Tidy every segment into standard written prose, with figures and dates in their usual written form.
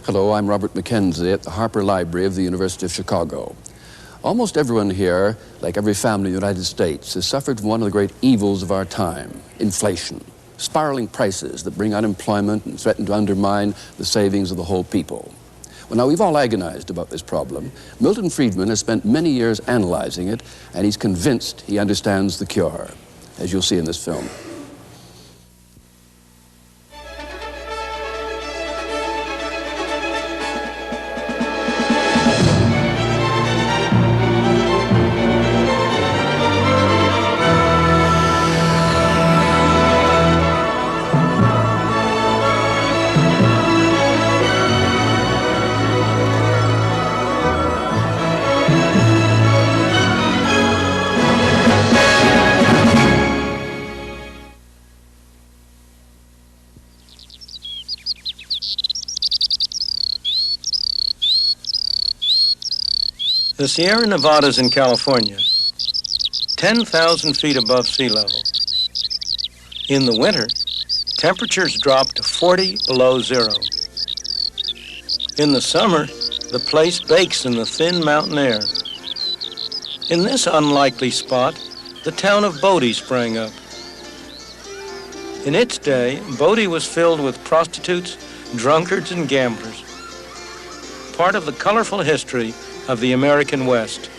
Hello, I'm Robert Mackenzie at the Harper Library of the University of Chicago. Almost everyone here, like every family in the United States, has suffered from one of the great evils of our time, inflation, spiraling prices that bring unemployment and threaten to undermine the savings of the whole people. Well, now, we've all agonized about this problem. Milton Friedman has spent many years analyzing it, and he's convinced he understands the cure, as you'll see in this film. The Sierra Nevadas in California, 10,000 feet above sea level. In the winter, temperatures drop to 40 below zero. In the summer, the place bakes in the thin mountain air. In this unlikely spot, the town of Bodie sprang up. In its day, Bodie was filled with prostitutes, drunkards, and gamblers. Part of the colorful history of the American West.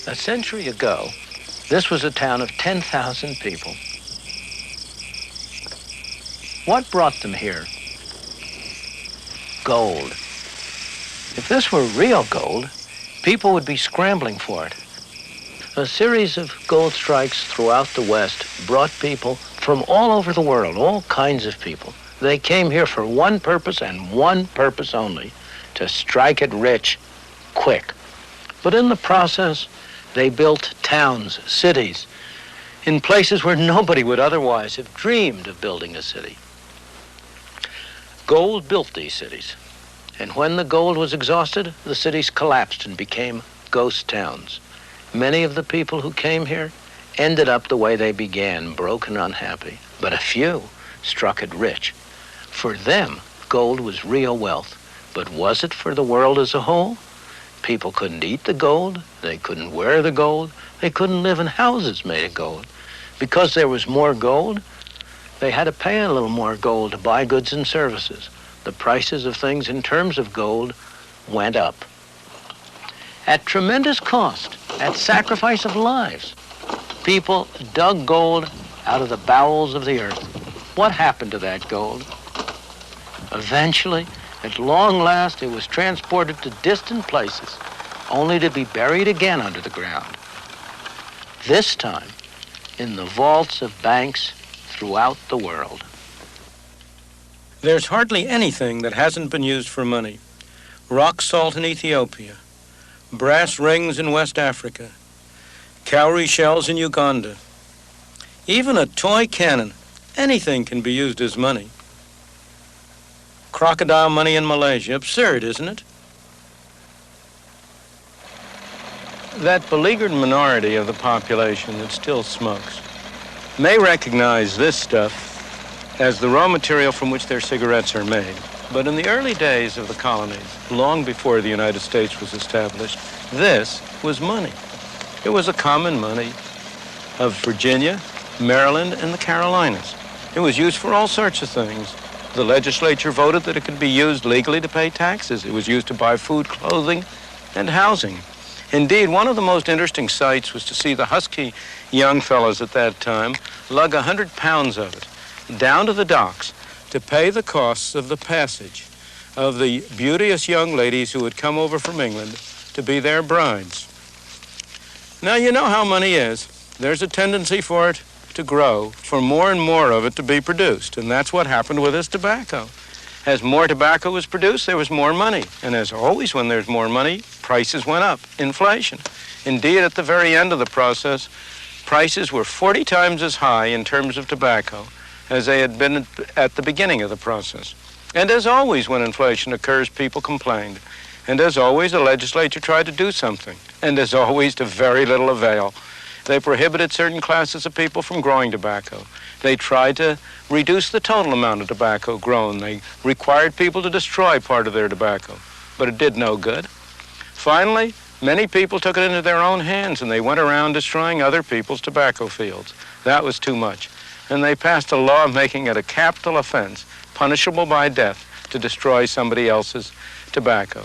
A century ago, this was a town of 10,000 people. What brought them here? Gold. If this were real gold, people would be scrambling for it. A series of gold strikes throughout the West brought people from all over the world, all kinds of people. They came here for one purpose and one purpose only, to strike it rich, quick. But in the process, they built towns, cities, in places where nobody would otherwise have dreamed of building a city. Gold built these cities, and when the gold was exhausted, the cities collapsed and became ghost towns. Many of the people who came here ended up the way they began, broke and unhappy. But a few struck it rich. For them, gold was real wealth. But was it for the world as a whole? People couldn't eat the gold. They couldn't wear the gold. They couldn't live in houses made of gold. Because there was more gold, they had to pay a little more gold to buy goods and services. The prices of things in terms of gold went up. At tremendous cost, at sacrifice of lives, people dug gold out of the bowels of the earth. What happened to that gold? Eventually, at long last, it was transported to distant places, only to be buried again under the ground. This time, in the vaults of banks throughout the world. There's hardly anything that hasn't been used for money. Rock salt in Ethiopia, brass rings in West Africa, cowrie shells in Uganda. Even a toy cannon, anything can be used as money. Crocodile money in Malaysia, absurd, isn't it? That beleaguered minority of the population that still smokes may recognize this stuff as the raw material from which their cigarettes are made. But in the early days of the colonies, long before the United States was established, this was money. It was a common money of Virginia, Maryland, and the Carolinas. It was used for all sorts of things. The legislature voted that it could be used legally to pay taxes. It was used to buy food, clothing, and housing. Indeed, one of the most interesting sights was to see the husky young fellows at that time lug 100 pounds of it down to the docks to pay the costs of the passage of the beauteous young ladies who had come over from England to be their brides. Now, you know how money is. There's a tendency for it to grow, for more and more of it to be produced, and that's what happened with this tobacco. As more tobacco was produced, there was more money, and as always when there's more money, prices went up, inflation. Indeed, at the very end of the process, prices were 40 times as high in terms of tobacco as they had been at the beginning of the process. And as always when inflation occurs, people complained. And as always, the legislature tried to do something. And as always, to very little avail. They prohibited certain classes of people from growing tobacco. They tried to reduce the total amount of tobacco grown. They required people to destroy part of their tobacco. But it did no good. Finally, many people took it into their own hands, and they went around destroying other people's tobacco fields. That was too much. And they passed a law making it a capital offense, punishable by death, to destroy somebody else's tobacco.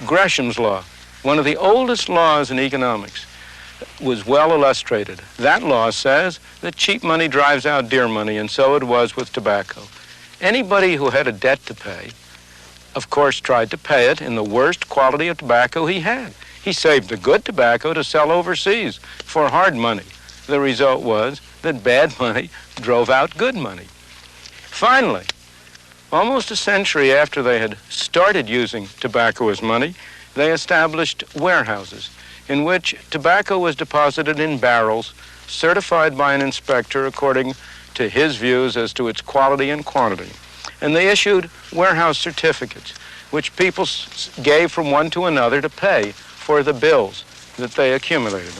Gresham's law, one of the oldest laws in economics, was well illustrated. That law says that cheap money drives out dear money, and so it was with tobacco. Anybody who had a debt to pay, of course, tried to pay it in the worst quality of tobacco he had. He saved the good tobacco to sell overseas for hard money. The result was that bad money drove out good money. Finally, almost a century after they had started using tobacco as money, they established warehouses in which tobacco was deposited in barrels, certified by an inspector according to his views as to its quality and quantity. And they issued warehouse certificates, which people gave from one to another to pay for the bills that they accumulated.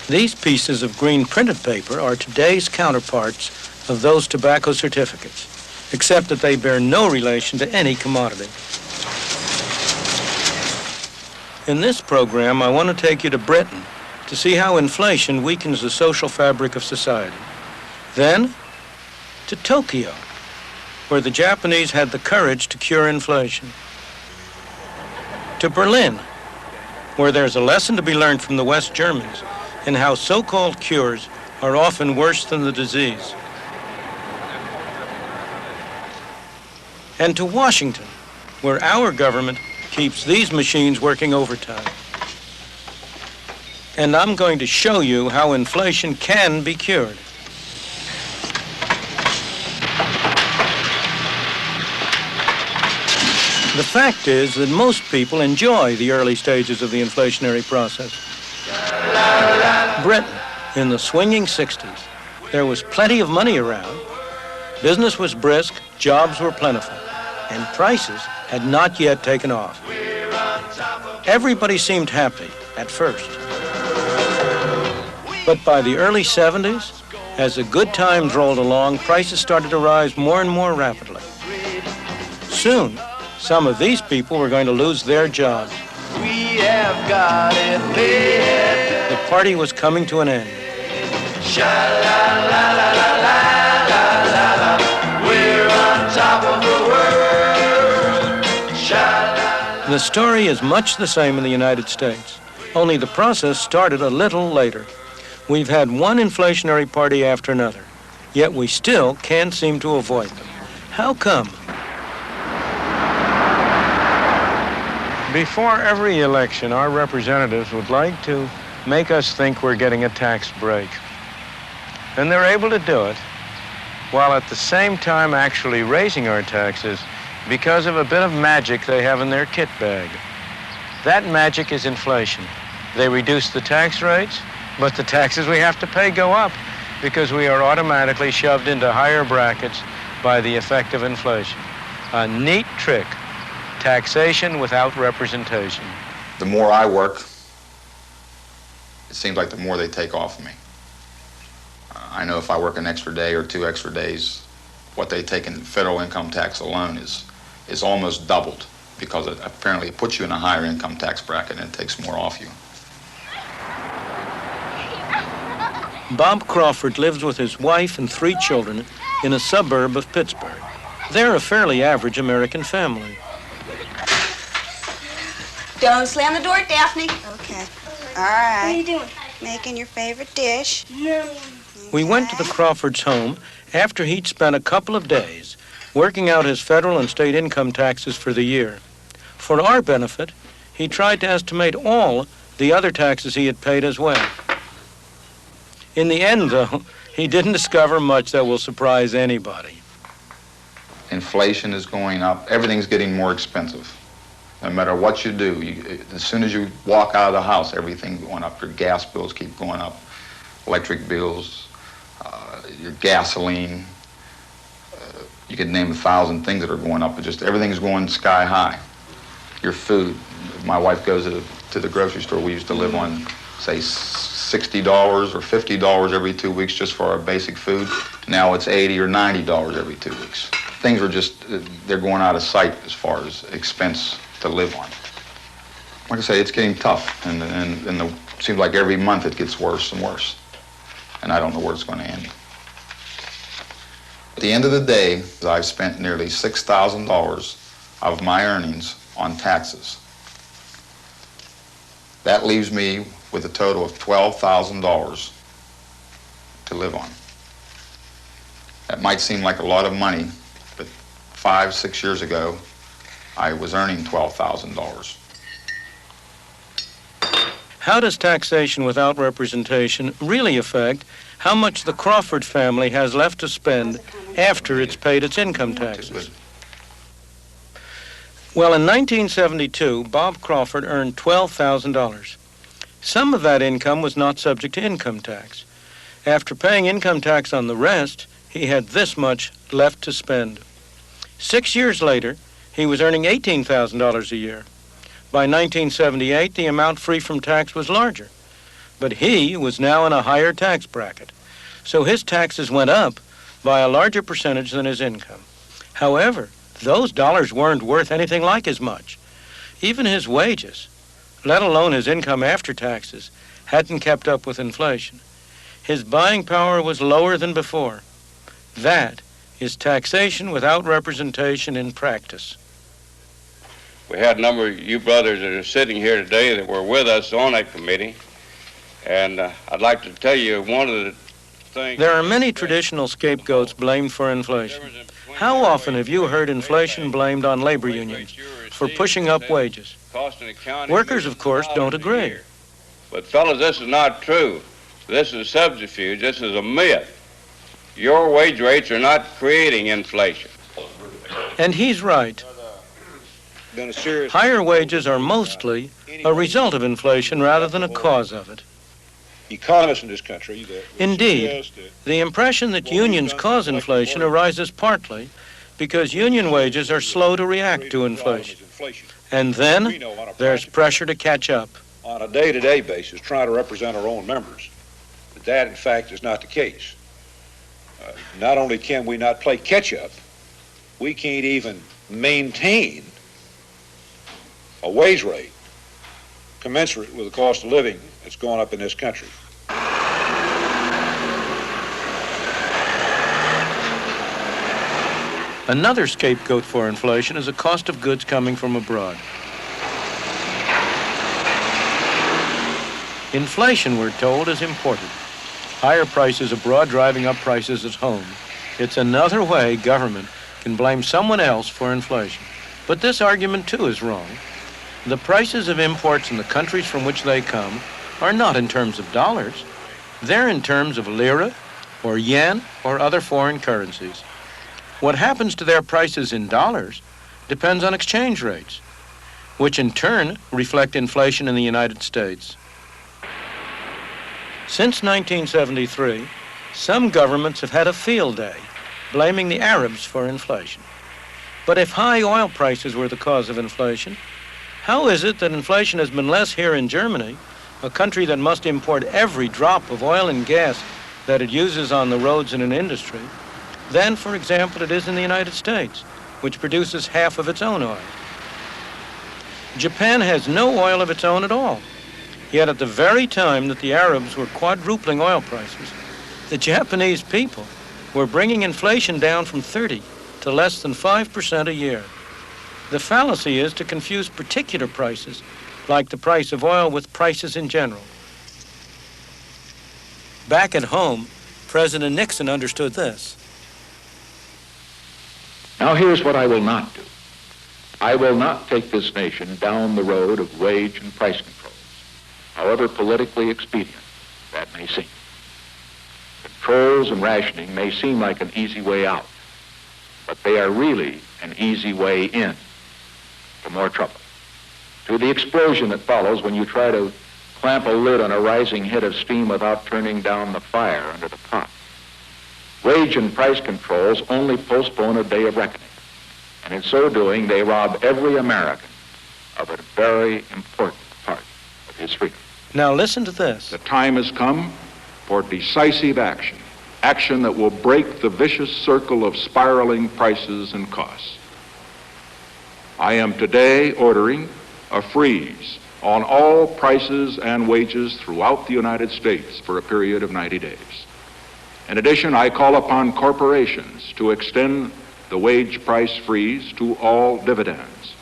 These pieces of green printed paper are today's counterparts of those tobacco certificates, except that they bear no relation to any commodity. In this program, I want to take you to Britain to see how inflation weakens the social fabric of society. Then, to Tokyo, where the Japanese had the courage to cure inflation. To Berlin, where there's a lesson to be learned from the West Germans in how so-called cures are often worse than the disease. And to Washington, where our government keeps these machines working overtime. And I'm going to show you how inflation can be cured. The fact is that most people enjoy the early stages of the inflationary process. Britain, in the swinging 60s, there was plenty of money around. Business was brisk, jobs were plentiful, and prices had not yet taken off. Everybody seemed happy at first. But by the early 70s, as the good times rolled along, prices started to rise more and more rapidly. Soon, some of these people were going to lose their jobs. We have got it made. The party was coming to an end. Sha-la-la-la-la-la-la-la. We're on top of the world. Sha-la-la. The story is much the same in the United States, only the process started a little later. We've had one inflationary party after another, yet we still can't seem to avoid them. How come? Before every election, our representatives would like to make us think we're getting a tax break. And they're able to do it while at the same time actually raising our taxes because of a bit of magic they have in their kit bag. That magic is inflation. They reduce the tax rates, but the taxes we have to pay go up because we are automatically shoved into higher brackets by the effect of inflation. A neat trick. Taxation without representation. The more I work, it seems like the more they take off of me. I know if I work an extra day or 2 extra days, what they take in federal income tax alone is almost doubled because apparently it puts you in a higher income tax bracket and it takes more off you. Bob Crawford lives with his wife and 3 children in a suburb of Pittsburgh. They're a fairly average American family. Don't slam the door, Daphne. Okay. All right. What are you doing? Making your favorite dish. We went to the Crawfords' home after he'd spent a couple of days working out his federal and state income taxes for the year. For our benefit, he tried to estimate all the other taxes he had paid as well. In the end, though, he didn't discover much that will surprise anybody. Inflation is going up. Everything's getting more expensive. No matter what you do, as soon as you walk out of the house, everything's going up. Your gas bills keep going up, electric bills, your gasoline. You could name 1,000 things that are going up, but just everything's going sky high. Your food. My wife goes to the grocery store. We used to live on, say, $60 or $50 every 2 weeks just for our basic food. Now it's $80 or $90 every 2 weeks. Things are just, they're going out of sight as far as expense to live on. Like I say, it's getting tough, and it seems like every month it gets worse and worse. And I don't know where it's going to end. At the end of the day, I've spent nearly $6,000 of my earnings on taxes. That leaves me with a total of $12,000 to live on. That might seem like a lot of money, but 5, 6 years ago, I was earning $12,000. How does taxation without representation really affect how much the Crawford family has left to spend after it's paid its income taxes? Well, in 1972, Bob Crawford earned $12,000. Some of that income was not subject to income tax. After paying income tax on the rest, he had this much left to spend. 6 years later, he was earning $18,000 a year. By 1978, the amount free from tax was larger, but he was now in a higher tax bracket, so his taxes went up by a larger percentage than his income. However, those dollars weren't worth anything like as much. Even his wages, let alone his income after taxes, hadn't kept up with inflation. His buying power was lower than before. That is taxation without representation in practice. We had a number of you brothers that are sitting here today that were with us on that committee, and I'd like to tell you one of the things... There are many traditional scapegoats blamed for inflation. How often have you heard inflation blamed on labor unions for pushing up wages? Workers, of course, don't agree. But fellas, this is not true. This is a subterfuge. This is a myth. Your wage rates are not creating inflation. And he's right. Higher wages are mostly a result of inflation rather than a cause of it. Economists in this country... Indeed, the impression that unions cause inflation arises partly because union wages are slow to react to inflation. And then there's pressure to catch up. On a day-to-day basis, trying to represent our own members. But that, in fact, is not the case. Not only can we not play catch-up, we can't even maintain a wage rate commensurate with the cost of living that's going up in this country. Another scapegoat for inflation is the cost of goods coming from abroad. Inflation, we're told, is imported. Higher prices abroad driving up prices at home. It's another way government can blame someone else for inflation. But this argument, too, is wrong. The prices of imports in the countries from which they come are not in terms of dollars. They're in terms of lira or yen or other foreign currencies. What happens to their prices in dollars depends on exchange rates, which in turn reflect inflation in the United States. Since 1973, some governments have had a field day blaming the Arabs for inflation. But if high oil prices were the cause of inflation, how is it that inflation has been less here in Germany, a country that must import every drop of oil and gas that it uses on the roads and in industry, than, for example, it is in the United States, which produces half of its own oil? Japan has no oil of its own at all. Yet at the very time that the Arabs were quadrupling oil prices, the Japanese people were bringing inflation down from 30 to less than 5% a year. The fallacy is to confuse particular prices, like the price of oil, with prices in general. Back at home, President Nixon understood this. Now here's what I will not do. I will not take this nation down the road of wage and price controls, however politically expedient that may seem. Controls and rationing may seem like an easy way out, but they are really an easy way in to more trouble, to the explosion that follows when you try to clamp a lid on a rising head of steam without turning down the fire under the pot. Wage and price controls only postpone a day of reckoning, and in so doing, they rob every American of a very important part of his freedom. Now listen to this. The time has come for decisive action, action that will break the vicious circle of spiraling prices and costs. I am today ordering a freeze on all prices and wages throughout the United States for a period of 90 days. In addition, I call upon corporations to extend the wage price freeze to all dividends.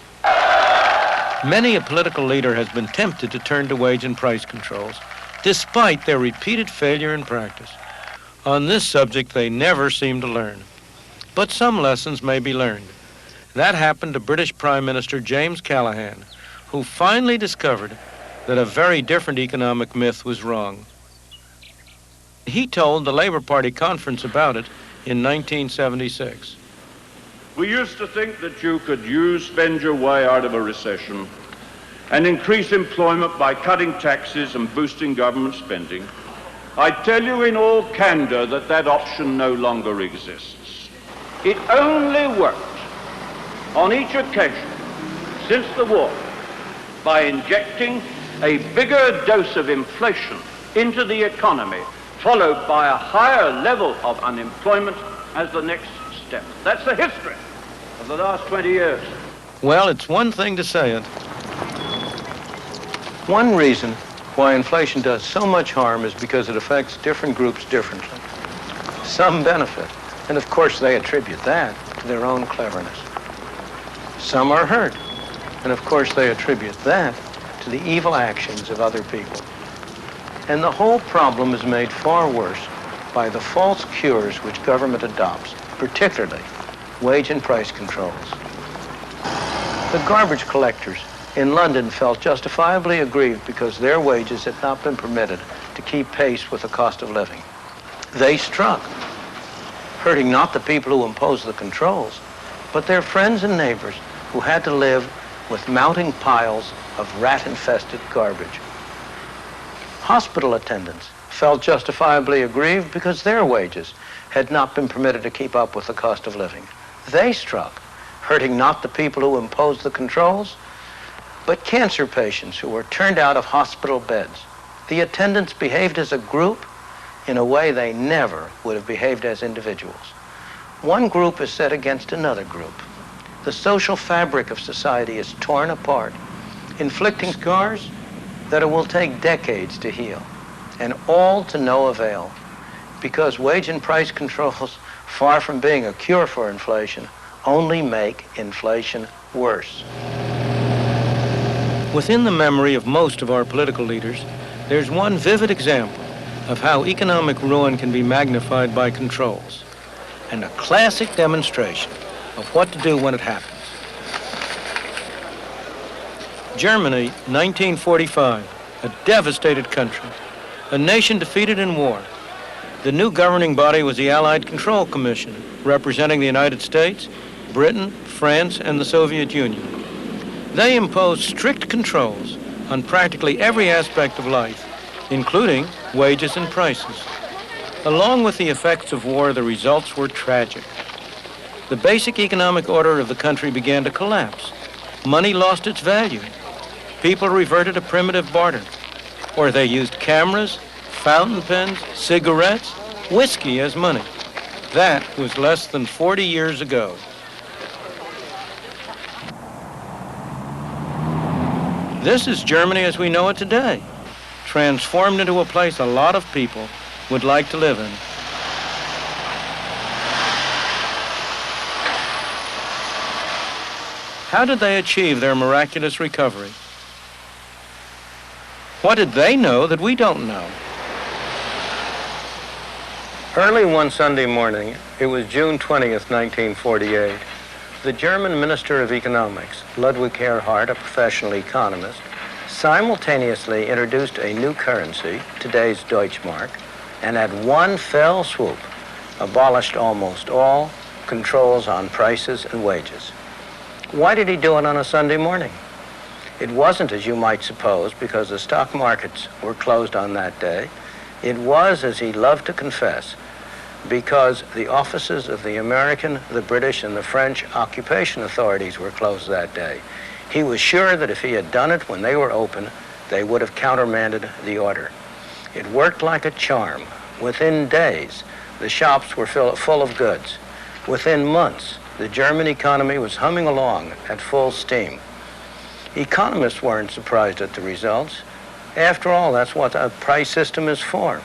Many a political leader has been tempted to turn to wage and price controls, despite their repeated failure in practice. On this subject, they never seem to learn. But some lessons may be learned. That happened to British Prime Minister James Callaghan, who finally discovered that a very different economic myth was wrong. He told the Labour Party conference about it in 1976. We used to think that you could spend your way out of a recession and increase employment by cutting taxes and boosting government spending. I tell you in all candor that that option no longer exists. It only worked on each occasion since the war by injecting a bigger dose of inflation into the economy, followed by a higher level of unemployment as the next step. That's the history of the last 20 years. Well, it's one thing to say it. One reason why inflation does so much harm is because it affects different groups differently. Some benefit, and of course they attribute that to their own cleverness. Some are hurt, and of course they attribute that to the evil actions of other people. And the whole problem is made far worse by the false cures which government adopts, particularly wage and price controls. The garbage collectors in London felt justifiably aggrieved because their wages had not been permitted to keep pace with the cost of living. They struck, hurting not the people who imposed the controls, but their friends and neighbors who had to live with mounting piles of rat-infested garbage. Hospital attendants felt justifiably aggrieved because their wages had not been permitted to keep up with the cost of living. They struck, hurting not the people who imposed the controls, but cancer patients who were turned out of hospital beds. The attendants behaved as a group in a way they never would have behaved as individuals. One group is set against another group. The social fabric of society is torn apart, inflicting scars that it will take decades to heal, and all to no avail, because wage and price controls, far from being a cure for inflation, only make inflation worse. Within the memory of most of our political leaders, there's one vivid example of how economic ruin can be magnified by controls, and a classic demonstration of what to do when it happens. Germany, 1945, a devastated country, a nation defeated in war. The new governing body was the Allied Control Commission, representing the United States, Britain, France, and the Soviet Union. They imposed strict controls on practically every aspect of life, including wages and prices. Along with the effects of war, the results were tragic. The basic economic order of the country began to collapse. Money lost its value. People reverted to primitive barter, or they used cameras, fountain pens, cigarettes, whiskey as money. That was less than 40 years ago. This is Germany as we know it today, transformed into a place a lot of people would like to live in. How did they achieve their miraculous recovery? What did they know that we don't know? Early one Sunday morning, it was June 20th, 1948, the German Minister of Economics, Ludwig Erhard, a professional economist, simultaneously introduced a new currency, today's Deutschmark, and at one fell swoop abolished almost all controls on prices and wages. Why did he do it on a Sunday morning? It wasn't, as you might suppose, because the stock markets were closed on that day. It was, as he loved to confess, because the offices of the American, the British, and the French occupation authorities were closed that day. He was sure that if he had done it when they were open, they would have countermanded the order. It worked like a charm. Within days, the shops were full of goods. Within months, the German economy was humming along at full steam. Economists weren't surprised at the results. After all, that's what a price system is for.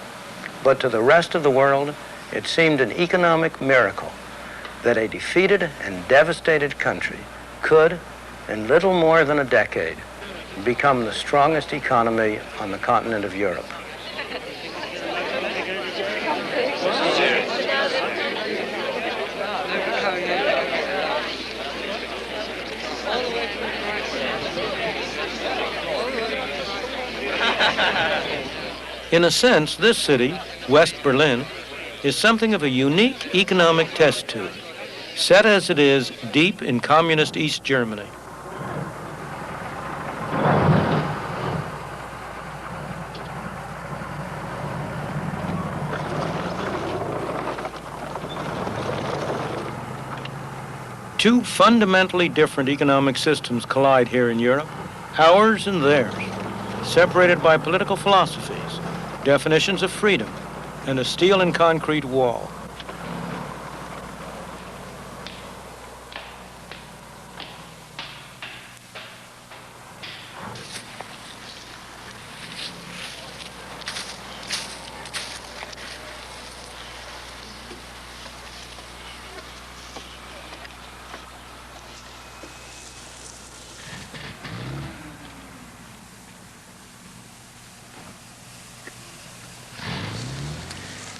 But to the rest of the world, it seemed an economic miracle that a defeated and devastated country could, in little more than a decade, become the strongest economy on the continent of Europe. In a sense, this city, West Berlin, is something of a unique economic test tube, set as it is deep in communist East Germany. Two fundamentally different economic systems collide here in Europe, ours and theirs, separated by political philosophies, definitions of freedom, and a steel and concrete wall.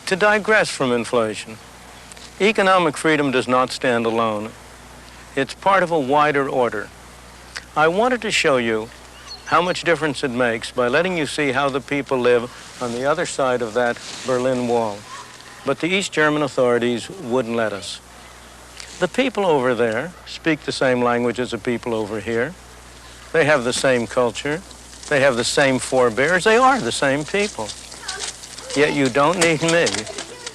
To digress from inflation, economic freedom does not stand alone. It's part of a wider order. I wanted to show you how much difference it makes by letting you see how the people live on the other side of that Berlin Wall. But the East German authorities wouldn't let us. The people over there speak the same language as the people over here. They have the same culture. They have the same forebears. They are the same people. Yet you don't need me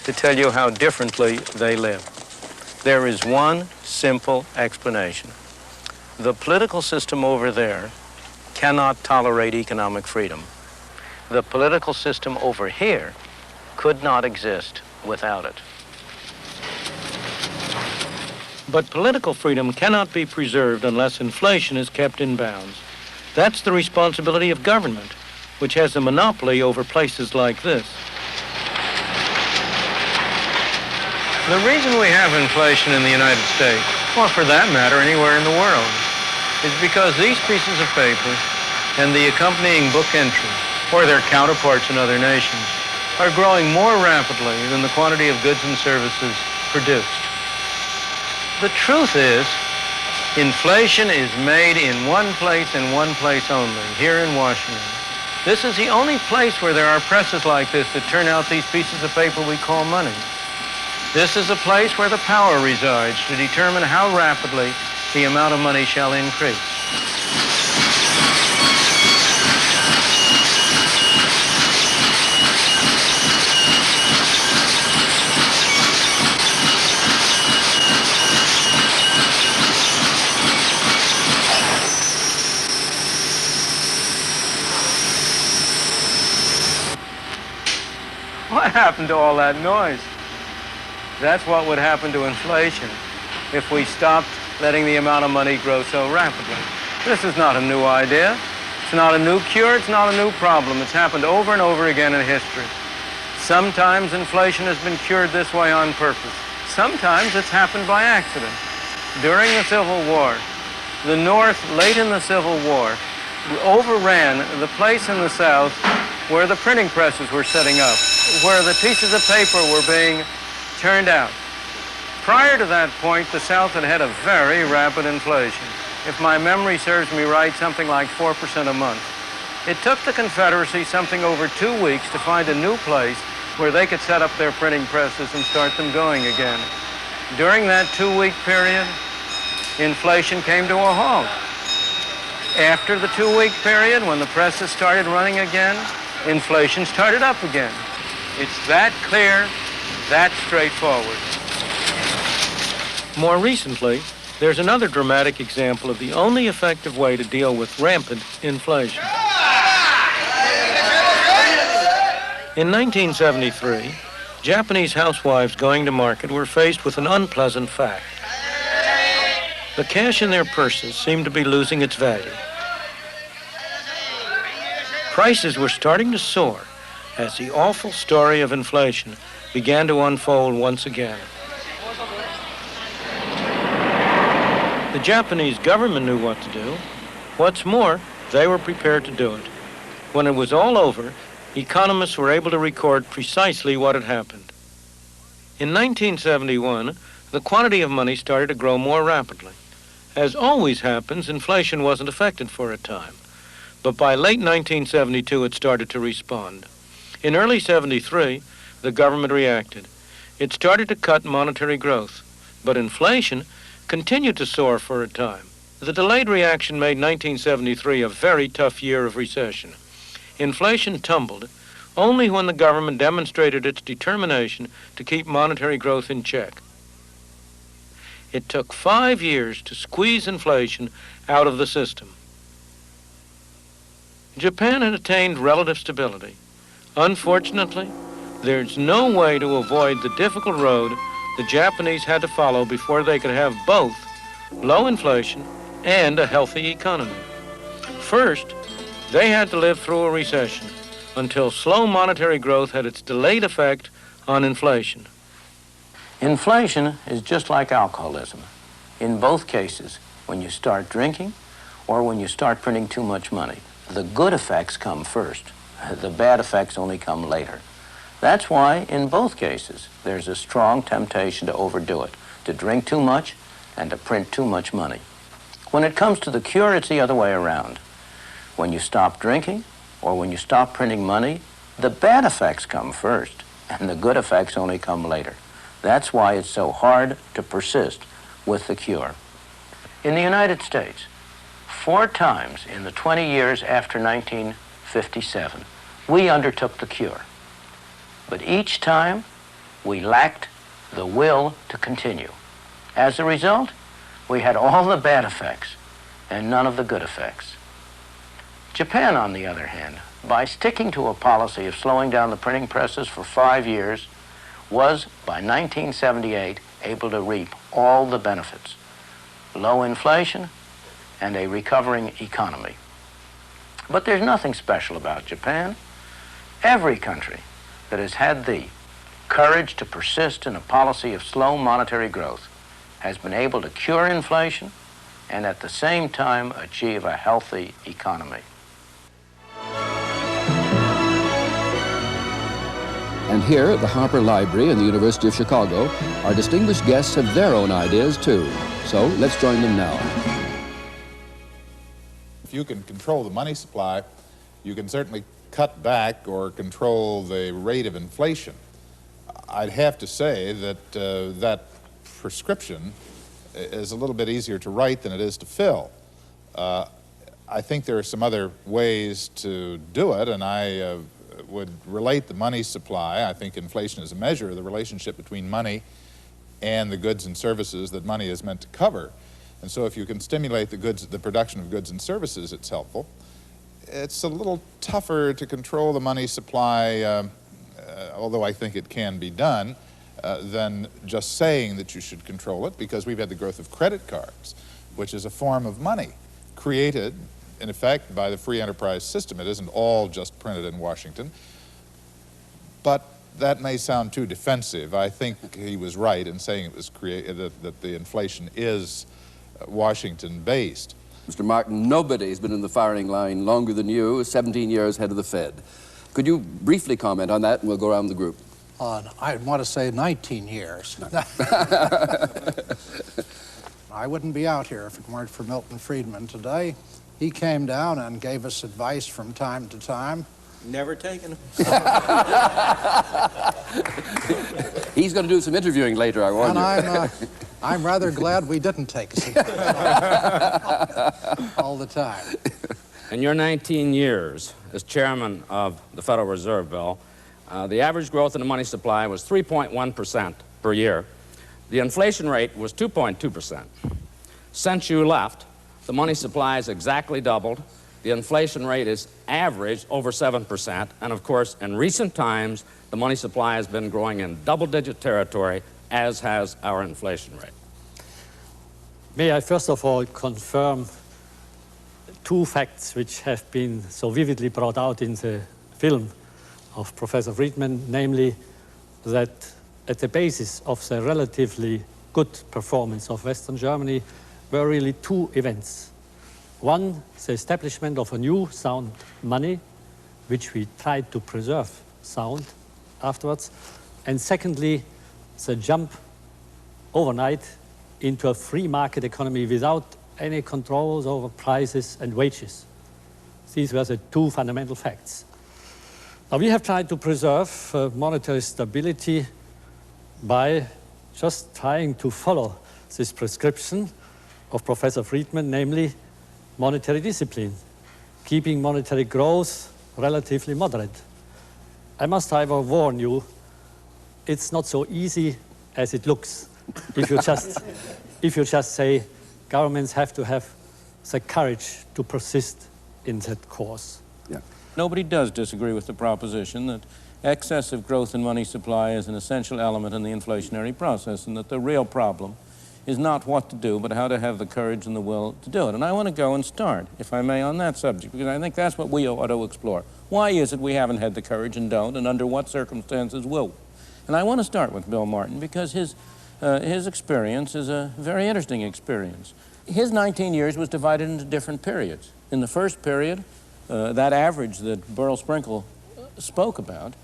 to tell you how differently they live. There is one simple explanation. The political system over there cannot tolerate economic freedom. The political system over here could not exist without it. But political freedom cannot be preserved unless inflation is kept in bounds. That's the responsibility of government, which has a monopoly over places like this. The reason we have inflation in the United States, or for that matter anywhere in the world, is because these pieces of paper and the accompanying book entries, or their counterparts in other nations, are growing more rapidly than the quantity of goods and services produced. The truth is, inflation is made in one place and one place only, here in Washington. This is the only place where there are presses like this that turn out these pieces of paper we call money. This is a place where the power resides to determine how rapidly the amount of money shall increase. What happened to all that noise? That's what would happen to inflation if we stopped letting the amount of money grow so rapidly. This is not a new idea. It's not a new cure. It's not a new problem. It's happened over and over again in history. Sometimes inflation has been cured this way on purpose. Sometimes it's happened by accident. During the Civil War, the North, late in the Civil War, overran the place in the South where the printing presses were setting up, where the pieces of paper were being turned out. Prior to that point, the South had had a very rapid inflation. If my memory serves me right, something like 4% a month. It took the Confederacy something over 2 weeks to find a new place where they could set up their printing presses and start them going again. During that 2-week period, inflation came to a halt. After the 2-week period, when the presses started running again, inflation started up again. It's that clear, that straightforward. More recently, there's another dramatic example of the only effective way to deal with rampant inflation. In 1973, Japanese housewives going to market were faced with an unpleasant fact. The cash in their purses seemed to be losing its value. Prices were starting to soar as the awful story of inflation began to unfold once again. The Japanese government knew what to do. What's more, they were prepared to do it. When it was all over, economists were able to record precisely what had happened. In 1971, the quantity of money started to grow more rapidly. As always happens, inflation wasn't affected for a time. But by late 1972, it started to respond. In early 73, the government reacted. It started to cut monetary growth, but inflation continued to soar for a time. The delayed reaction made 1973 a very tough year of recession. Inflation tumbled only when the government demonstrated its determination to keep monetary growth in check. It took 5 years to squeeze inflation out of the system. Japan had attained relative stability. Unfortunately, there's no way to avoid the difficult road the Japanese had to follow before they could have both low inflation and a healthy economy. First, they had to live through a recession until slow monetary growth had its delayed effect on inflation. Inflation is just like alcoholism. In both cases, when you start drinking or when you start printing too much money, the good effects come first. The bad effects only come later. That's why, in both cases, there's a strong temptation to overdo it, to drink too much and to print too much money. When it comes to the cure, it's the other way around. When you stop drinking or when you stop printing money, the bad effects come first and the good effects only come later. That's why it's so hard to persist with the cure. In the United States, 4 times in the 20 years after 1957, we undertook the cure. But each time, we lacked the will to continue. As a result, we had all the bad effects and none of the good effects. Japan, on the other hand, by sticking to a policy of slowing down the printing presses for 5 years, was, by 1978, able to reap all the benefits: low inflation and a recovering economy. But there's nothing special about Japan. Every country that has had the courage to persist in a policy of slow monetary growth has been able to cure inflation and at the same time achieve a healthy economy. And here at the Harper Library in the University of Chicago, our distinguished guests have their own ideas too. So let's join them now. If you can control the money supply, you can certainly cut back or control the rate of inflation. I'd have to say that that prescription is a little bit easier to write than it is to fill. I think there are some other ways to do it, and I would relate the money supply. I think inflation is a measure of the relationship between money and the goods and services that money is meant to cover. And so if you can stimulate the production of goods and services, it's helpful. It's a little tougher to control the money supply, although I think it can be done, than just saying that you should control it, because we've had the growth of credit cards, which is a form of money created, in effect, by the free enterprise system. It isn't all just printed in Washington. But that may sound too defensive. I think he was right in saying it was that the inflation is Washington-based. Mr. Martin, nobody's been in the firing line longer than you, 17 years head of the Fed. Could you briefly comment on that, and we'll go around the group? I want to say 19 years. I wouldn't be out here if it weren't for Milton Friedman today. He came down and gave us advice from time to time. Never taken. He's going to do some interviewing later, I warn you. And I'm rather glad we didn't take it all the time. In your 19 years as chairman of the Federal Reserve, Bill, the average growth in the money supply was 3.1% per year. The inflation rate was 2.2%. Since you left, the money supply has exactly doubled. The inflation rate is average over 7%. And of course, in recent times, the money supply has been growing in double-digit territory, as has our inflation rate. May I first of all confirm two facts which have been so vividly brought out in the film of Professor Friedman, namely that at the basis of the relatively good performance of Western Germany were really two events. One, the establishment of a new sound money, which we tried to preserve sound afterwards. And secondly, the jump overnight into a free market economy without any controls over prices and wages. These were the two fundamental facts. Now, we have tried to preserve monetary stability by just trying to follow this prescription of Professor Friedman, namely monetary discipline, keeping monetary growth relatively moderate. I must, however, warn you, it's not so easy as it looks. If you just say governments have to have the courage to persist in that course. Yeah. Nobody does disagree with the proposition that excessive growth in money supply is an essential element in the inflationary process, and that the real problem is not what to do, but how to have the courage and the will to do it. And I want to go and start, if I may, on that subject, because I think that's what we ought to explore. Why is it we haven't had the courage and don't, and under what circumstances will we? And I want to start with Bill Martin, because his experience is a very interesting experience. His 19 years was divided into different periods. In the first period, that average that Burl Sprinkle spoke about,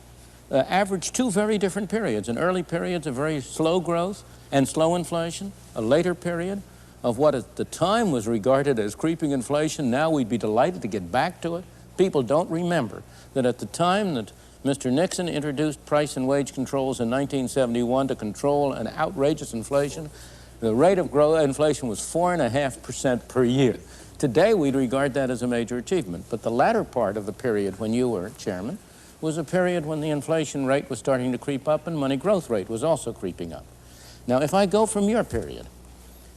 averaged two very different periods. An early period of very slow growth and slow inflation, a later period of what at the time was regarded as creeping inflation. Now we'd be delighted to get back to it. People don't remember that at the time that Mr. Nixon introduced price and wage controls in 1971 to control an outrageous inflation, the rate of inflation was 4.5% per year. Today, we'd regard that as a major achievement. But the latter part of the period when you were chairman was a period when the inflation rate was starting to creep up and money growth rate was also creeping up. Now, if I go from your period,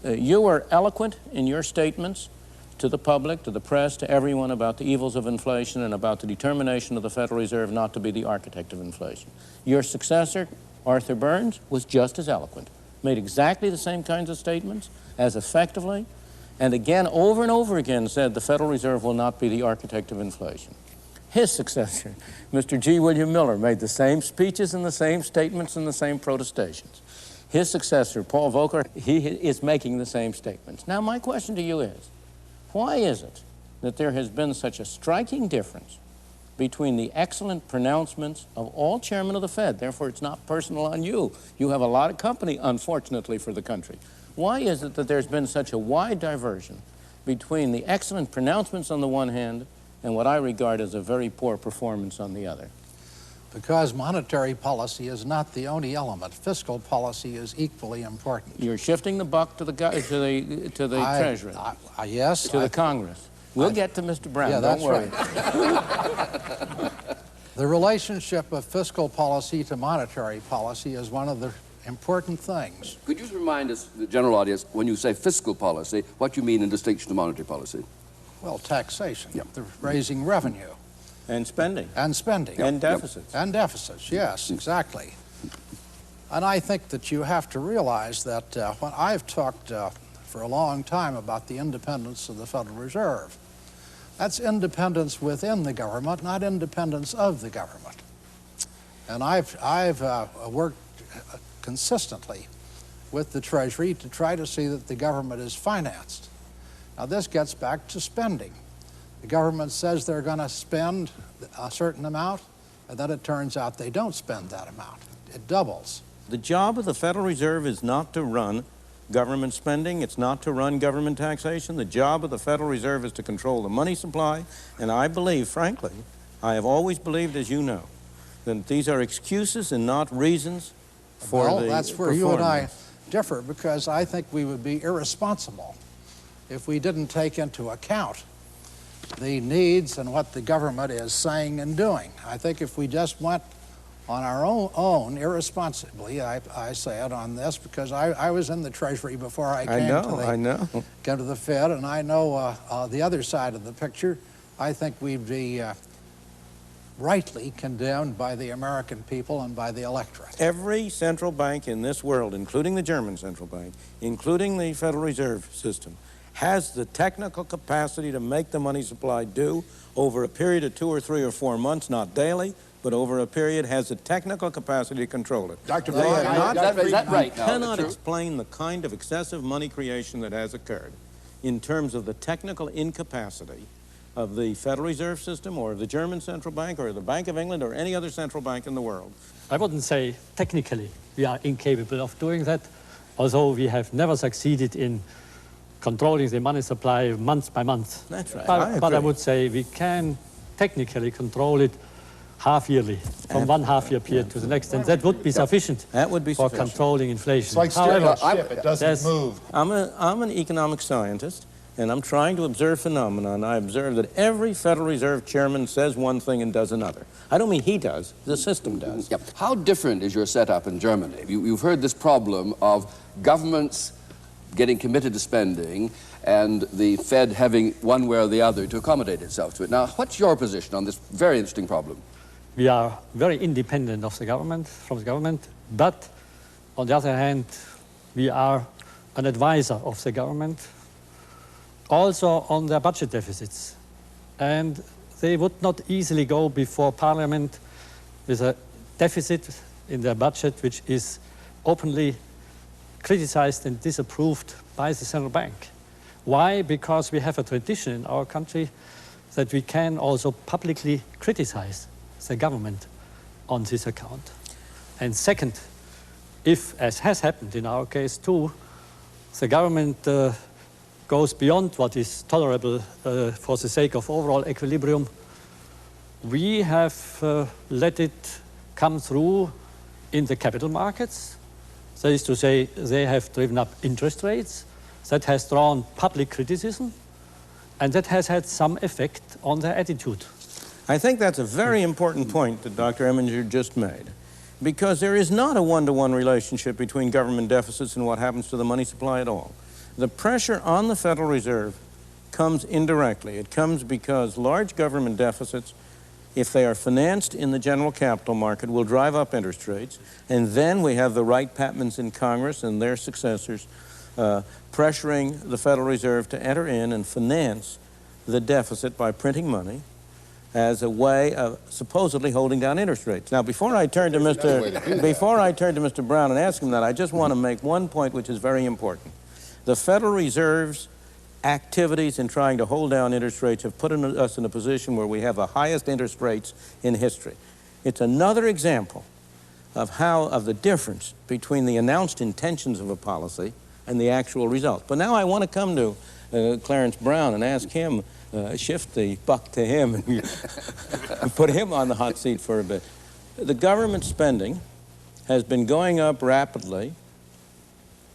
you were eloquent in your statements to the public, to the press, to everyone about the evils of inflation and about the determination of the Federal Reserve not to be the architect of inflation. Your successor, Arthur Burns, was just as eloquent, made exactly the same kinds of statements, as effectively, and again, over and over again, said the Federal Reserve will not be the architect of inflation. His successor, Mr. G. William Miller, made the same speeches and the same statements and the same protestations. His successor, Paul Volcker, he is making the same statements. Now, my question to you is, why is it that there has been such a striking difference between the excellent pronouncements of all chairmen of the Fed? Therefore, it's not personal on you. You have a lot of company, unfortunately, for the country. Why is it that there's been such a wide diversion between the excellent pronouncements on the one hand and what I regard as a very poor performance on the other? Because monetary policy is not the only element. Fiscal policy is equally important. You're shifting the buck to the Treasury. Yes. To the Congress. We'll get to Mr. Brown, yeah, don't worry. Right. The relationship of fiscal policy to monetary policy is one of the important things. Could you remind us, the general audience, when you say fiscal policy, what you mean in distinction to monetary policy? Well, taxation, the raising revenue. And spending. And spending. And deficits. And deficits, yes, exactly. And I think that you have to realize that when I've talked for a long time about the independence of the Federal Reserve, that's independence within the government, not independence of the government. And I've worked consistently with the Treasury to try to see that the government is financed. Now, this gets back to spending. The government says they're going to spend a certain amount, and then it turns out they don't spend that amount. It doubles. The job of the Federal Reserve is not to run government spending. It's not to run government taxation. The job of the Federal Reserve is to control the money supply. And I believe, frankly, I have always believed, as you know, that these are excuses and not reasons for the that's where you and I differ, because I think we would be irresponsible if we didn't take into account the needs and what the government is saying and doing. I think if we just went on our own irresponsibly, I say it on this, because I was in the Treasury before I came to the Fed, and I know the other side of the picture. I think we'd be rightly condemned by the American people and by the electorate. Every central bank in this world, including the German central bank, including the Federal Reserve System, has the technical capacity to make the money supply do over a period of 2 or 3 or 4 months, not daily, but over a period, has the technical capacity to control it. Dr. They Friedman, is that right now? cannot explain the kind of excessive money creation that has occurred in terms of the technical incapacity of the Federal Reserve System or of the German central bank or the Bank of England or any other central bank in the world. I wouldn't say technically we are incapable of doing that, although we have never succeeded in controlling the money supply month by month. That's right. But I would say we can technically control it half-yearly, from one half-year period to the next, and that would be sufficient for controlling inflation. It's like steering a ship, it doesn't move. I'm an economic scientist, and I'm trying to observe phenomena, and I observe that every Federal Reserve chairman says one thing and does another. I don't mean he does, the system does. Yep. How different is your setup in Germany? You've heard this problem of governments getting committed to spending and the Fed having one way or the other to accommodate itself to it. Now, what's your position on this very interesting problem? We are very independent of the government, but on the other hand, we are an advisor of the government, also on their budget deficits. And they would not easily go before Parliament with a deficit in their budget which is openly criticized and disapproved by the central bank. Why? Because we have a tradition in our country that we can also publicly criticize the government on this account. And second, if, as has happened in our case too, the government goes beyond what is tolerable for the sake of overall equilibrium, we have let it come through in the capital markets. That is to say, they have driven up interest rates. That has drawn public criticism, and that has had some effect on their attitude. I think that's a very important point that Dr. Eminger just made, because there is not a one-to-one relationship between government deficits and what happens to the money supply at all. The pressure on the Federal Reserve comes indirectly. It comes because large government deficits, if they are financed in the general capital market, will drive up interest rates, and then we have the Wright-Patmans in Congress and their successors pressuring the Federal Reserve to enter in and finance the deficit by printing money as a way of supposedly holding down interest rates. Now, before I turn to Mr. Brown and ask him that, I just want to make one point which is very important. The Federal Reserve's activities in trying to hold down interest rates have put us in a position where we have the highest interest rates in history. It's another example of the difference between the announced intentions of a policy and the actual result. But now I want to come to Clarence Brown and ask him, shift the buck to him and put him on the hot seat for a bit. The government spending has been going up rapidly,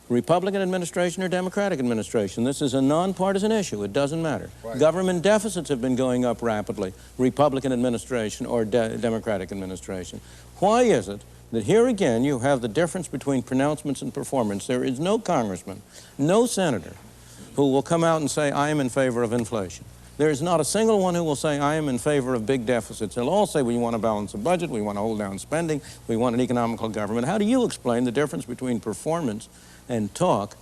Republican administration or Democratic administration. This is a nonpartisan issue. It doesn't matter. Right. Government deficits have been going up rapidly, Republican administration or Democratic administration. Why is it that here again you have the difference between pronouncements and performance? There is no congressman, no senator who will come out and say, I am in favor of inflation. There is not a single one who will say, I am in favor of big deficits. They'll all say, we want to balance the budget, we want to hold down spending, we want an economical government. How do you explain the difference between performance and talk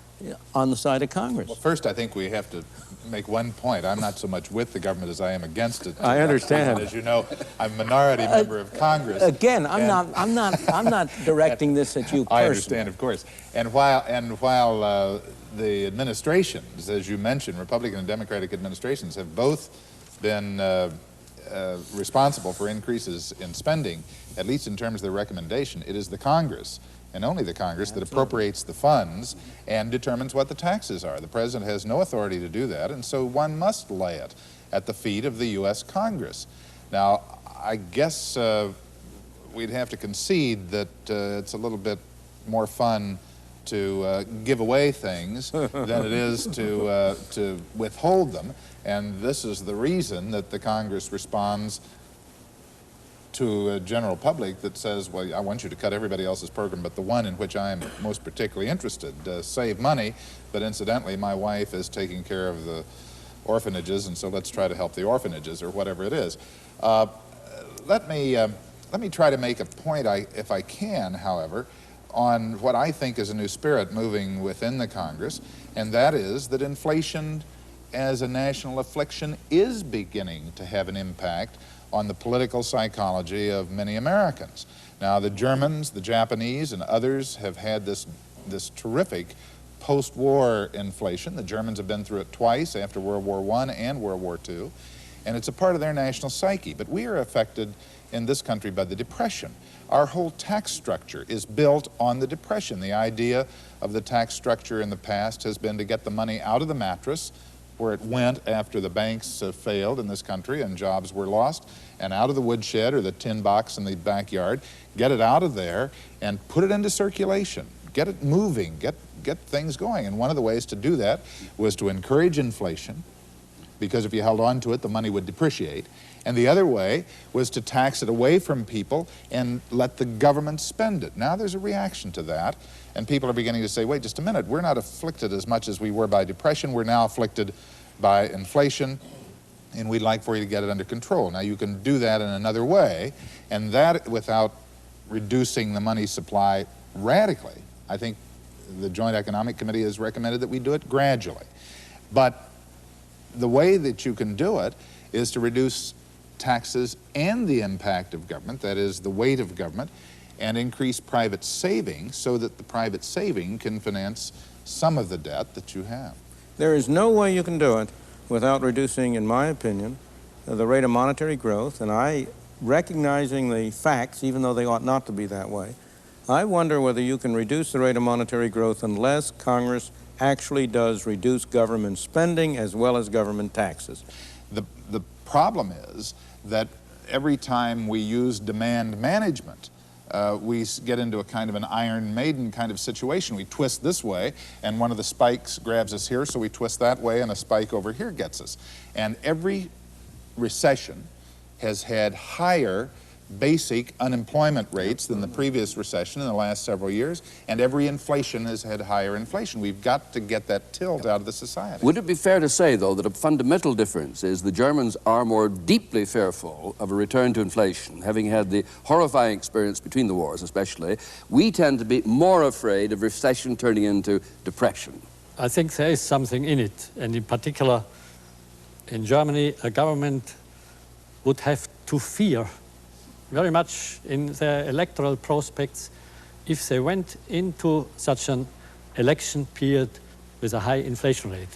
on the side of Congress? Well, first, I think we have to make one point. I'm not so much with the government as I am against it. I understand. As you know, I'm a minority member of Congress. Again, I'm not directing this at you personally. I understand, of course. And while the administrations, as you mentioned, Republican and Democratic administrations, have both been responsible for increases in spending, at least in terms of their recommendation, it is the Congress, and only the Congress, that appropriates the funds and determines what the taxes are. The President has no authority to do that, and so one must lay it at the feet of the U.S. Congress. Now, I guess we'd have to concede that it's a little bit more fun to give away things than it is to withhold them, and this is the reason that the Congress responds to a general public that says, well, I want you to cut everybody else's program but the one in which I am most particularly interested. Save money, but incidentally, my wife is taking care of the orphanages, and so let's try to help the orphanages, or whatever it is. Let me try to make a point, if I can, however, on what I think is a new spirit moving within the Congress, and that is that inflation as a national affliction is beginning to have an impact on the political psychology of many Americans. Now, the Germans, the Japanese, and others have had this terrific post-war inflation. The Germans have been through it twice, after World War I and World War II, and it's a part of their national psyche. But we are affected in this country by the Depression. Our whole tax structure is built on the Depression. The idea of the tax structure in the past has been to get the money out of the mattress, where it went after the banks failed in this country and jobs were lost, and out of the woodshed or the tin box in the backyard, get it out of there and put it into circulation, get it moving, get things going. And one of the ways to do that was to encourage inflation, because if you held on to it, the money would depreciate. And the other way was to tax it away from people and let the government spend it. Now there's a reaction to that, and people are beginning to say, wait just a minute, we're not afflicted as much as we were by depression, we're now afflicted by inflation, and we'd like for you to get it under control. Now you can do that in another way, and that without reducing the money supply radically. I think the Joint Economic Committee has recommended that we do it gradually. But the way that you can do it is to reduce taxes and the impact of government, that is, the weight of government, and increase private saving so that the private saving can finance some of the debt that you have. There is no way you can do it without reducing, in my opinion, the rate of monetary growth, and I, recognizing the facts, even though they ought not to be that way, I wonder whether you can reduce the rate of monetary growth unless Congress actually does reduce government spending as well as government taxes. The problem is that every time we use demand management, we get into a kind of an Iron Maiden kind of situation. We twist this way, and one of the spikes grabs us here, so we twist that way, and a spike over here gets us. And every recession has had higher basic unemployment rates than the previous recession in the last several years, and every inflation has had higher inflation. We've got to get that tilt out of the society. Would it be fair to say, though, that a fundamental difference is the Germans are more deeply fearful of a return to inflation, having had the horrifying experience between the wars especially? We tend to be more afraid of recession turning into depression. I think there is something in it, and in particular, in Germany, a government would have to fear very much in their electoral prospects if they went into such an election period with a high inflation rate.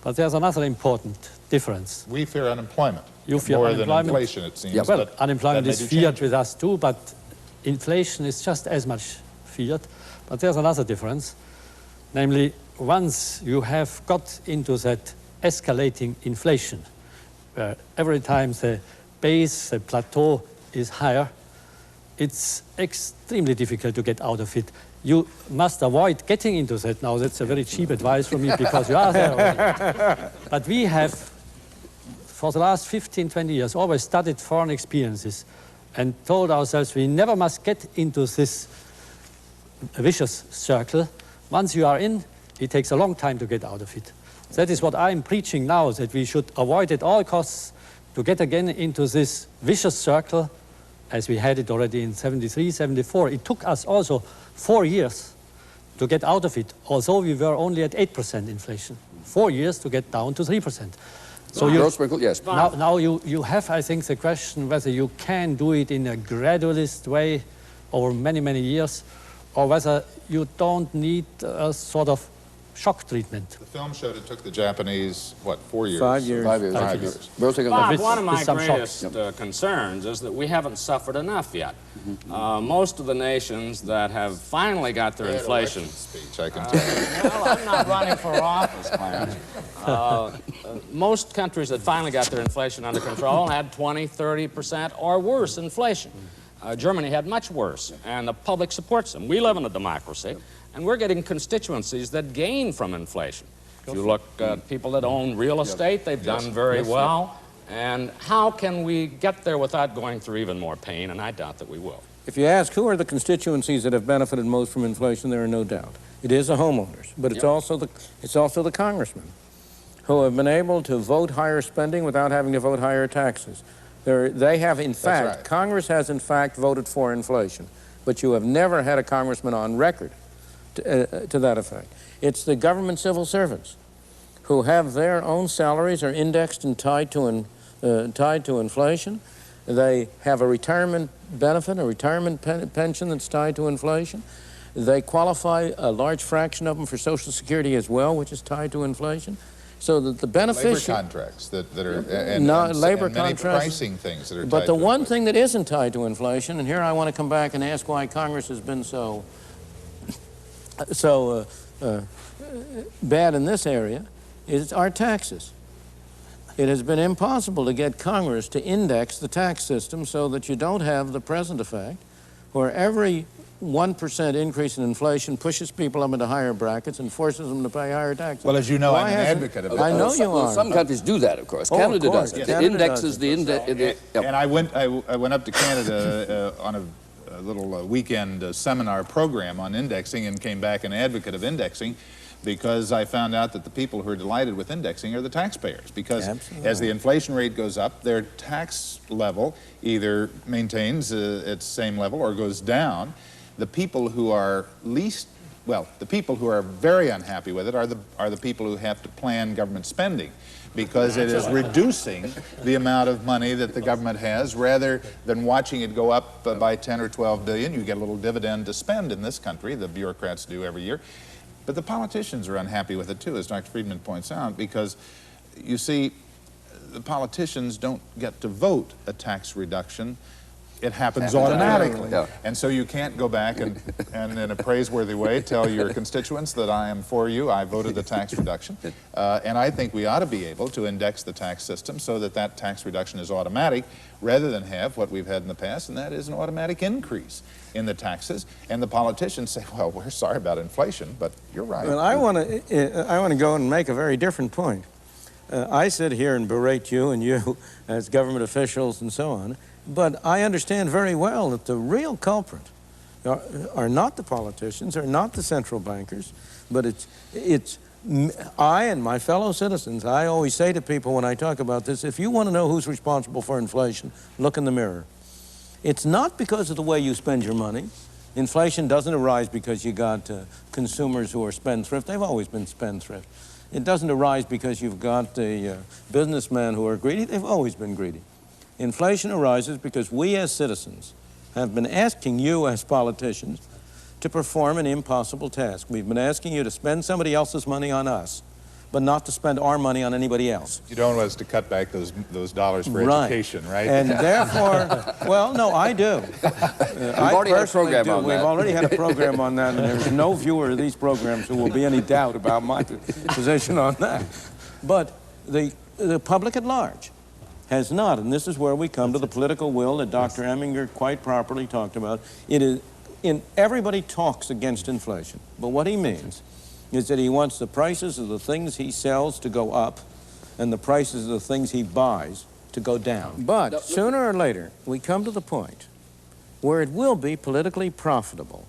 But there's another important difference. We fear unemployment. You fear more unemployment. Than inflation, it seems. Yeah, well, but unemployment is feared with us too, but inflation is just as much feared. But there's another difference. Namely, once you have got into that escalating inflation, where every time the base, the plateau is higher, it's extremely difficult to get out of it. You must avoid getting into that now. That's a very cheap advice from me because you are there already. But we have, for the last 15, 20 years, always studied foreign experiences and told ourselves we never must get into this vicious circle. Once you are in, it takes a long time to get out of it. That is what I'm preaching now, that we should avoid at all costs to get again into this vicious circle as we had it already in 73, 74. It took us also 4 years to get out of it, although we were only at 8% inflation. 4 years to get down to 3%. So yes. Now you have, I think, the question whether you can do it in a gradualist way over many, many years, or whether you don't need a sort of shock treatment. The film showed it took the Japanese, what, 4 years? 5 years. 5 years. 5 years. Bob, one of my greatest concerns is that we haven't suffered enough yet. Most of the nations that have finally got their inflation... Speech, I can tell. Well, I'm not running for office, Clarence. Most countries that finally got their inflation under control had 20, 30% or worse inflation. Germany had much worse, and the public supports them. We live in a democracy, and we're getting constituencies that gain from inflation. If you look at people that own real estate, they've done very well. And how can we get there without going through even more pain? And I doubt that we will. If you ask who are the constituencies that have benefited most from inflation, there are no doubt. It is the homeowners, but it's also the congressmen who have been able to vote higher spending without having to vote higher taxes. They have, in fact, Congress has, in fact, voted for inflation, but you have never had a congressman on record to that effect. It's the government civil servants who have their own salaries are indexed and tied to inflation. They have a retirement benefit, a retirement pension that's tied to inflation. They qualify, a large fraction of them, for Social Security as well, which is tied to inflation. So that the beneficiary... Labor contracts that are... labor and many contracts. pricing things that are tied But the to one inflation. thing that isn't tied to inflation, and here I want to come back and ask why Congress has been so bad in this area, is our taxes. It has been impossible to get Congress to index the tax system so that you don't have the present effect, where every 1% increase in inflation pushes people up into higher brackets and forces them to pay higher taxes. Well, as you know, I'm an advocate of that. I know you are. Some countries do that, of course. Oh, Canada of course. does it. Canada It indexes does the... And I went up to Canada on a little weekend seminar program on indexing and came back an advocate of indexing, because I found out that the people who are delighted with indexing are the taxpayers, because as the inflation rate goes up, their tax level either maintains its same level or goes down. The people who are the people who are very unhappy with it are the people who have to plan government spending, because it is reducing the amount of money that the government has rather than watching it go up by 10 or 12 billion. You get a little dividend to spend in this country, the bureaucrats do every year. But the politicians are unhappy with it too, as Dr. Friedman points out, because you see, the politicians don't get to vote a tax reduction. It happens automatically. Yeah. And so you can't go back and in a praiseworthy way tell your constituents that I am for you, I voted the tax reduction. And I think we ought to be able to index the tax system so that that tax reduction is automatic, rather than have what we've had in the past, and that is an automatic increase in the taxes. And the politicians say, well, we're sorry about inflation, but you're right. Well, I want to go and make a very different point. I sit here and berate you and you as government officials and so on, but I understand very well that the real culprit are not the politicians, are not the central bankers, but it's I and my fellow citizens. I always say to people when I talk about this, if you want to know who's responsible for inflation, look in the mirror. It's not because of the way you spend your money. Inflation doesn't arise because you got consumers who are spendthrift. They've always been spendthrift. It doesn't arise because you've got the businessmen who are greedy. They've always been greedy. Inflation arises because we as citizens have been asking you as politicians to perform an impossible task. We've been asking you to spend somebody else's money on us, but not to spend our money on anybody else. You don't want us to cut back those dollars for education, right? And therefore, well, no, I do. We've already had a program on that. We've already had a program on that, and there's no viewer of these programs who will be any doubt about my position on that. But the public at large has not, and this is where we come to the political will that Dr. Eminger quite properly talked about. It is, everybody talks against inflation, but what he means is that he wants the prices of the things he sells to go up and the prices of the things he buys to go down. But sooner or later, we come to the point where it will be politically profitable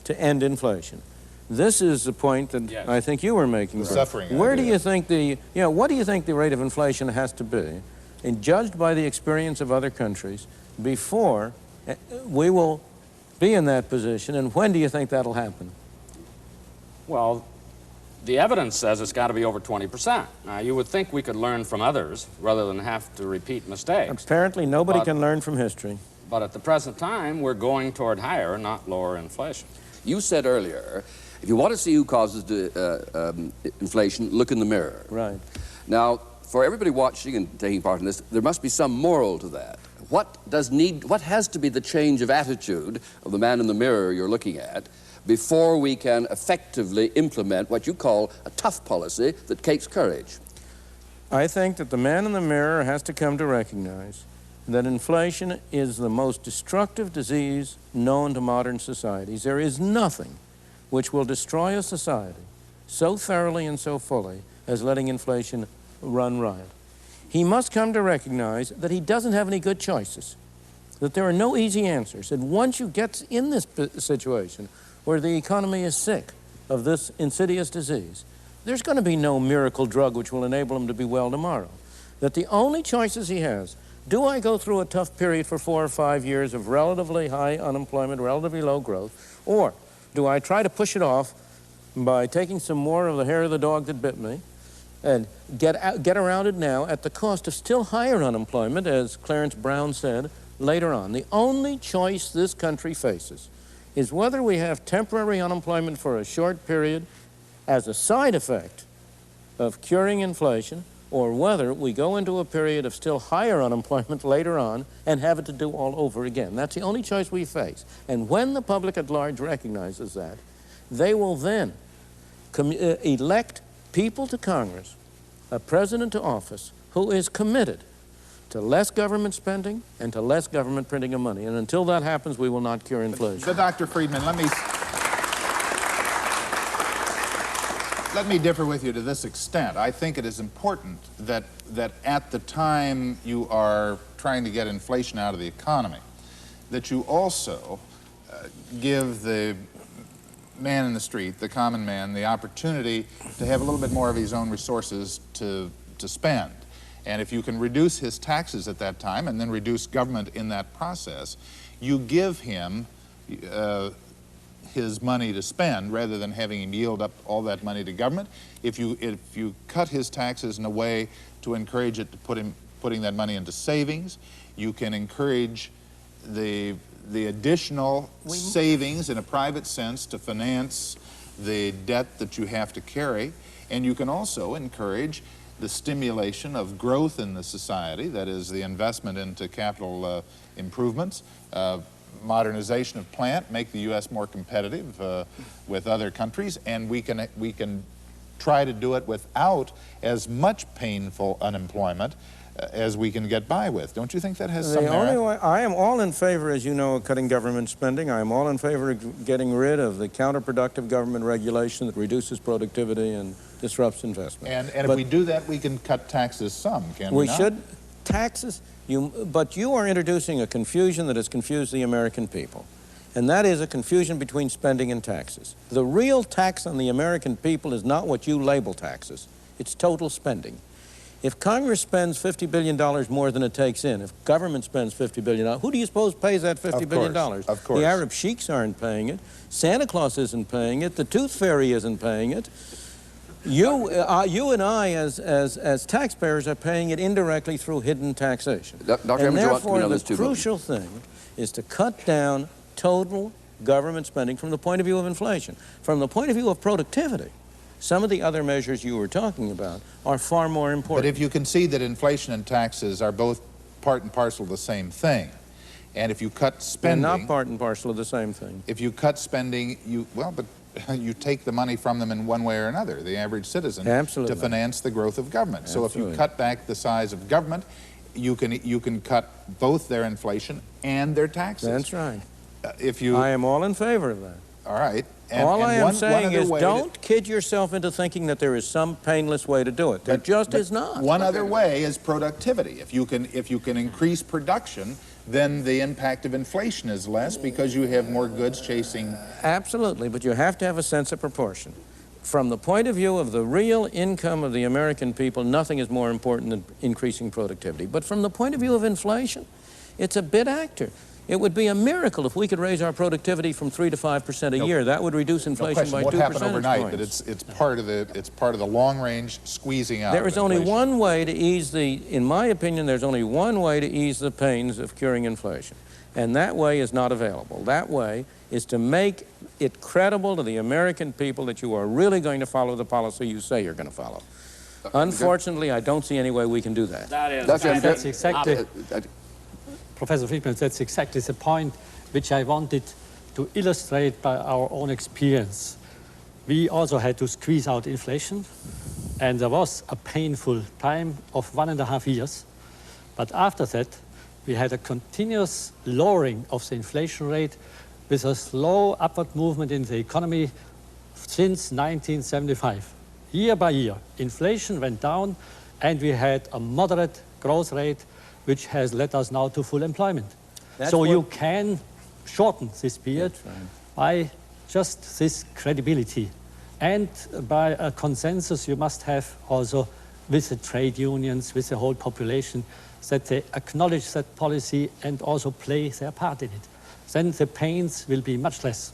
to end inflation. This is the point that I think you were making. The suffering. Where do you think what do you think the rate of inflation has to be, and judged by the experience of other countries, before we will be in that position, and when do you think that'll happen? Well, the evidence says it's got to be over 20%. Now, you would think we could learn from others rather than have to repeat mistakes. Apparently, nobody can learn from history. But at the present time, we're going toward higher, not lower inflation. You said earlier, if you want to see who causes inflation, look in the mirror. Right. Now, for everybody watching and taking part in this, there must be some moral to that. What has to be the change of attitude of the man in the mirror you're looking at before we can effectively implement what you call a tough policy that takes courage? I think that the man in the mirror has to come to recognize that inflation is the most destructive disease known to modern societies. There is nothing which will destroy a society so thoroughly and so fully as letting inflation run riot. he must come to recognize that he doesn't have any good choices, that there are no easy answers. And once you get in this situation where the economy is sick of this insidious disease, there's going to be no miracle drug which will enable him to be well tomorrow. That the only choices he has, do I go through a tough period for 4 or 5 years of relatively high unemployment, relatively low growth, or do I try to push it off by taking some more of the hair of the dog that bit me and get around it now at the cost of still higher unemployment, as Clarence Brown said, later on. The only choice this country faces is whether we have temporary unemployment for a short period as a side effect of curing inflation, or whether we go into a period of still higher unemployment later on and have it to do all over again. That's the only choice we face. And when the public at large recognizes that, they will then elect people to Congress, a president to office, who is committed to less government spending and to less government printing of money. And until that happens, we will not cure inflation. But Dr. Friedman, let me differ with you to this extent. I think it is important that at the time you are trying to get inflation out of the economy, that you also give the man in the street, the common man, the opportunity to have a little bit more of his own resources to spend. And if you can reduce his taxes at that time and then reduce government in that process, you give him his money to spend rather than having him yield up all that money to government. If you cut his taxes in a way to encourage it to putting that money into savings, you can encourage the additional savings in a private sense to finance the debt that you have to carry, and you can also encourage the stimulation of growth in the society, that is the investment into capital improvements, modernization of plant, make the U.S. more competitive with other countries, and we can try to do it without as much painful unemployment as we can get by with. Don't you think that has some merit? I am all in favor, as you know, of cutting government spending. I am all in favor of getting rid of the counterproductive government regulation that reduces productivity and disrupts investment. And if we do that, we can cut taxes some, can we not? We should. Taxes, but you are introducing a confusion that has confused the American people. And that is a confusion between spending and taxes. The real tax on the American people is not what you label taxes. It's total spending. If Congress spends $50 billion more than it takes in, if government spends $50 billion, who do you suppose pays that $50 billion? Of course. The Arab sheiks aren't paying it. Santa Claus isn't paying it. The Tooth Fairy isn't paying it. You and I, as taxpayers, are paying it indirectly through hidden taxation. And therefore, the crucial thing is to cut down total government spending from the point of view of inflation. From the point of view of productivity, some of the other measures you were talking about are far more important. But if you concede that inflation and taxes are both part and parcel of the same thing, and if you cut spending... They're not part and parcel of the same thing. If you cut spending, but you take the money from them in one way or another, the average citizen, Absolutely. To finance the growth of government. Absolutely. So if you cut back the size of government, you can cut both their inflation and their taxes. That's right. I am all in favor of that. All right. All I am saying is don't kid yourself into thinking that there is some painless way to do it. There just is not. One other way is productivity. If you can increase production, then the impact of inflation is less because you have more goods chasing. Absolutely, but you have to have a sense of proportion. From the point of view of the real income of the American people, nothing is more important than increasing productivity. But from the point of view of inflation, it's a bit actor. It would be a miracle if we could raise our productivity from 3 to 5% a year. That would reduce inflation by 2 percentage points. Won't happen overnight, but it's part of the long-range squeezing out. There is only one way to ease in my opinion, there's only one way to ease the pains of curing inflation, and that way is not available. That way is to make it credible to the American people that you are really going to follow the policy you say you're going to follow. Unfortunately, I don't see any way we can do that. That's exactly. Professor Friedman, that's exactly the point which I wanted to illustrate by our own experience. We also had to squeeze out inflation, and there was a painful time of 1.5 years. But after that, we had a continuous lowering of the inflation rate with a slow upward movement in the economy since 1975. Year by year, inflation went down and we had a moderate growth rate, which has led us now to full employment. So you can shorten this period by just this credibility. And by a consensus you must have also with the trade unions, with the whole population, that they acknowledge that policy and also play their part in it. Then the pains will be much less.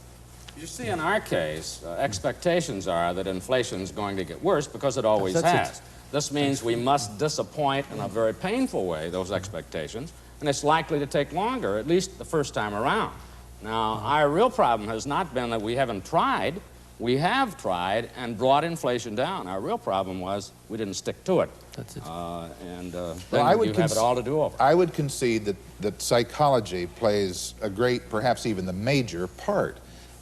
You see, in our case, expectations are that inflation is going to get worse because it always has. This means we must disappoint in a very painful way those expectations, and it's likely to take longer, at least the first time around. Now, our real problem has not been that we haven't tried. We have tried and brought inflation down. Our real problem was we didn't stick to it. That's it. Then Well, you have it all to do over. I would concede that psychology plays a great, perhaps even the major part.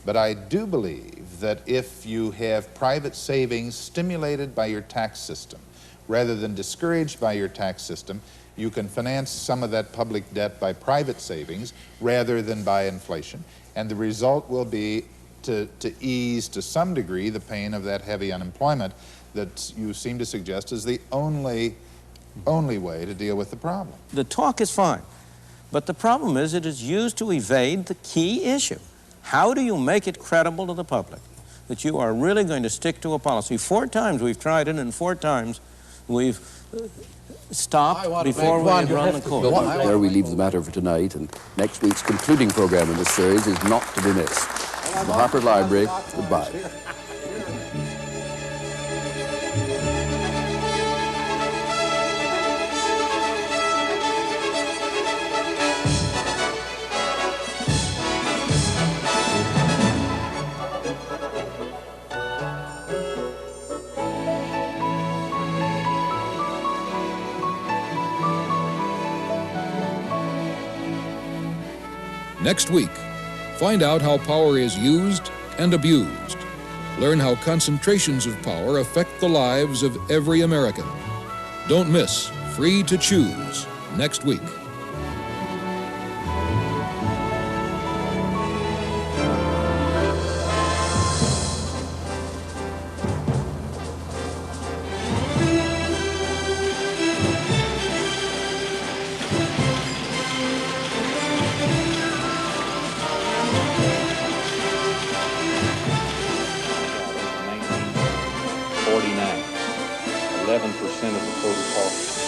But I do believe that if you have private savings stimulated by your tax system, rather than discouraged by your tax system, you can finance some of that public debt by private savings rather than by inflation. And the result will be to ease to some degree the pain of that heavy unemployment that you seem to suggest is the only way to deal with the problem. The talk is fine, but the problem is it is used to evade the key issue. How do you make it credible to the public that you are really going to stick to a policy? 4 times we've tried it, and 4 times we've stopped before we had run the course. Well, there we leave the matter for tonight, and next week's concluding program in this series is not to be missed. From the Harper Library, goodbye. Next week, find out how power is used and abused. Learn how concentrations of power affect the lives of every American. Don't miss Free to Choose next week. $11% of the total cost.